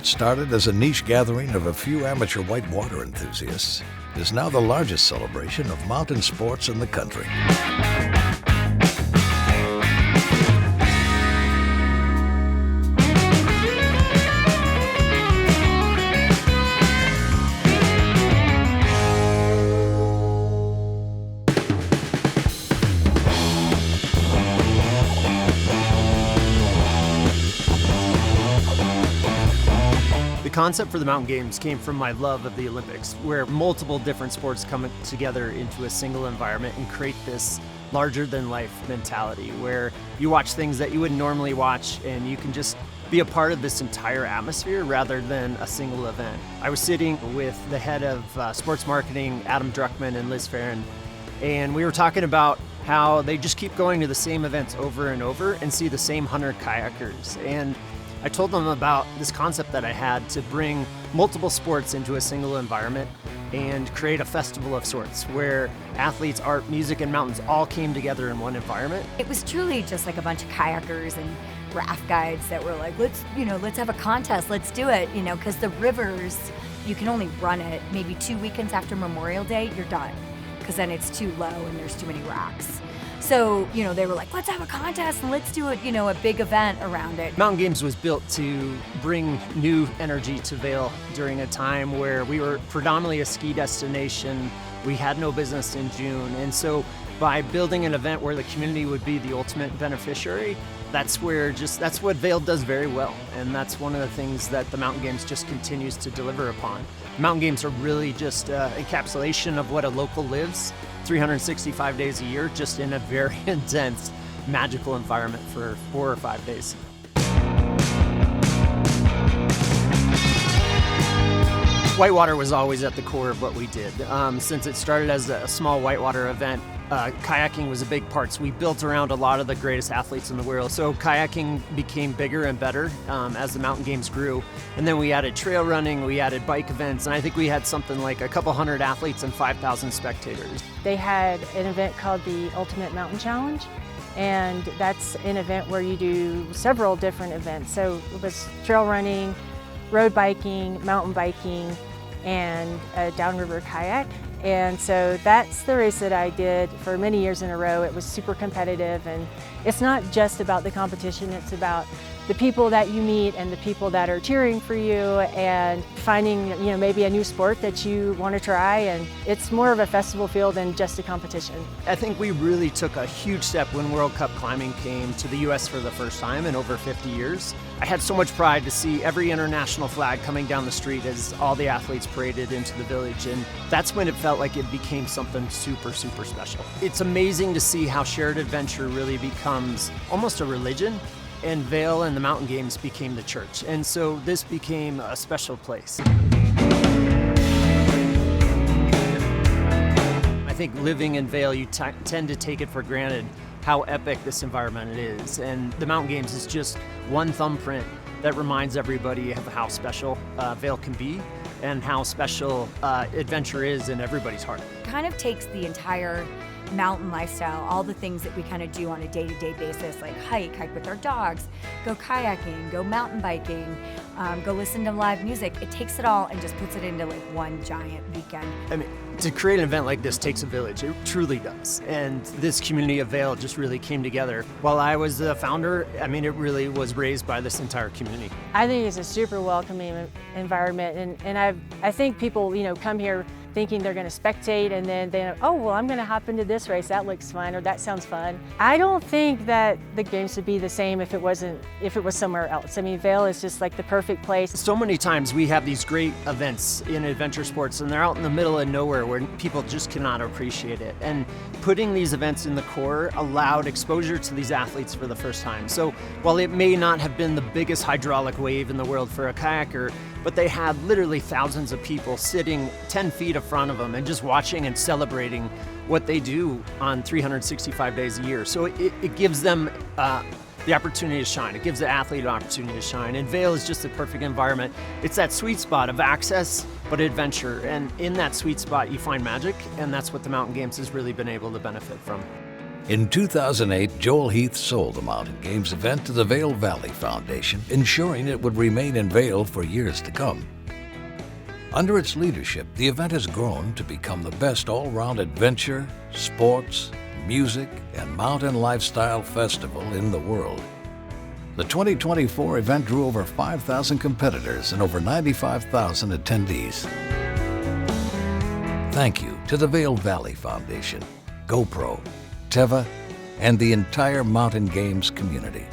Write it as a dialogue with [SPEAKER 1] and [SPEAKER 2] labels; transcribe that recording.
[SPEAKER 1] What started as a niche gathering of a few amateur whitewater enthusiasts is now the largest celebration of mountain sports in the country.
[SPEAKER 2] The concept for the Mountain Games came from my love of the Olympics, where multiple different sports come together into a single environment and create this larger-than-life mentality, where you watch things that you wouldn't normally watch and you can just be a part of this entire atmosphere rather than a single event. I was sitting with the head of sports marketing, Adam Druckman and Liz Farron, and we were talking about how they just keep going to the same events over and over and see the same 100 kayakers. And I told them about this concept that I had to bring multiple sports into a single environment and create a festival of sorts where athletes, art, music, and mountains all came together in one environment.
[SPEAKER 3] It was truly just like a bunch of kayakers and raft guides that were like, let's have a contest, let's do it, because the rivers, you can only run it maybe 2 weekends after Memorial Day, you're done, because then it's too low and there's too many rocks. So, they were like, let's have a contest and let's do it, a big event around it.
[SPEAKER 2] Mountain Games was built to bring new energy to Vail during a time where we were predominantly a ski destination. We had no business in June. And so by building an event where the community would be the ultimate beneficiary, that's what Vail does very well. And that's one of the things that the Mountain Games just continues to deliver upon. Mountain Games are really just an encapsulation of what a local lives 365 days a year, just in a very intense, magical environment for 4 or 5 days. Whitewater was always at the core of what we did. Since it started as a small whitewater event, kayaking was a big part. So we built around a lot of the greatest athletes in the world. So kayaking became bigger and better as the Mountain Games grew. And then we added trail running, we added bike events, and I think we had something like a couple hundred athletes and 5,000 spectators.
[SPEAKER 4] They had an event called the Ultimate Mountain Challenge, and that's an event where you do several different events. So it was trail running, road biking, mountain biking, and a downriver kayak. And so that's the race that I did for many years in a row. It was super competitive, and it's not just about the competition, it's about the people that you meet and the people that are cheering for you and finding maybe a new sport that you want to try, and it's more of a festival feel than just a competition.
[SPEAKER 2] I think we really took a huge step when World Cup climbing came to the US for the first time in over 50 years. I had so much pride to see every international flag coming down the street as all the athletes paraded into the village, and that's when it felt like it became something super, super special. It's amazing to see how shared adventure really becomes almost a religion, and Vail and the Mountain Games became the church, and so this became a special place. I think living in Vail, you tend to take it for granted how epic this environment is, and the Mountain Games is just one thumbprint that reminds everybody of how special Vail can be and how special adventure is in everybody's heart.
[SPEAKER 3] It kind of takes the entire mountain lifestyle, all the things that we kind of do on a day-to-day basis, like hike with our dogs, go kayaking, go mountain biking, go listen to live music. It takes it all and just puts it into like one giant weekend.
[SPEAKER 2] I mean, to create an event like this takes a village. It truly does. And this community of Vail just really came together. While I was the founder, I mean, it really was raised by this entire community.
[SPEAKER 4] I think it's a super welcoming environment, and I think people, come here thinking they're going to spectate, and then I'm going to hop into this race, that looks fun, or that sounds fun. I don't think that the games would be the same if it was somewhere else. I mean, Vail is just like the perfect place.
[SPEAKER 2] So many times we have these great events in adventure sports, and they're out in the middle of nowhere where people just cannot appreciate it. And putting these events in the core allowed exposure to these athletes for the first time. So while it may not have been the biggest hydraulic wave in the world for a kayaker, but they had literally thousands of people sitting 10 feet in front of them and just watching and celebrating what they do on 365 days a year. So it gives them the opportunity to shine. It gives the athlete an opportunity to shine. And Vail is just the perfect environment. It's that sweet spot of access, but adventure. And in that sweet spot, you find magic, and that's what the Mountain Games has really been able to benefit from.
[SPEAKER 1] In 2008, Joel Heath sold the Mountain Games event to the Vail Valley Foundation, ensuring it would remain in Vail for years to come. Under its leadership, the event has grown to become the best all-round adventure, sports, music, and mountain lifestyle festival in the world. The 2024 event drew over 5,000 competitors and over 95,000 attendees. Thank you to the Vail Valley Foundation, GoPro, Teva, and the entire Mountain Games community.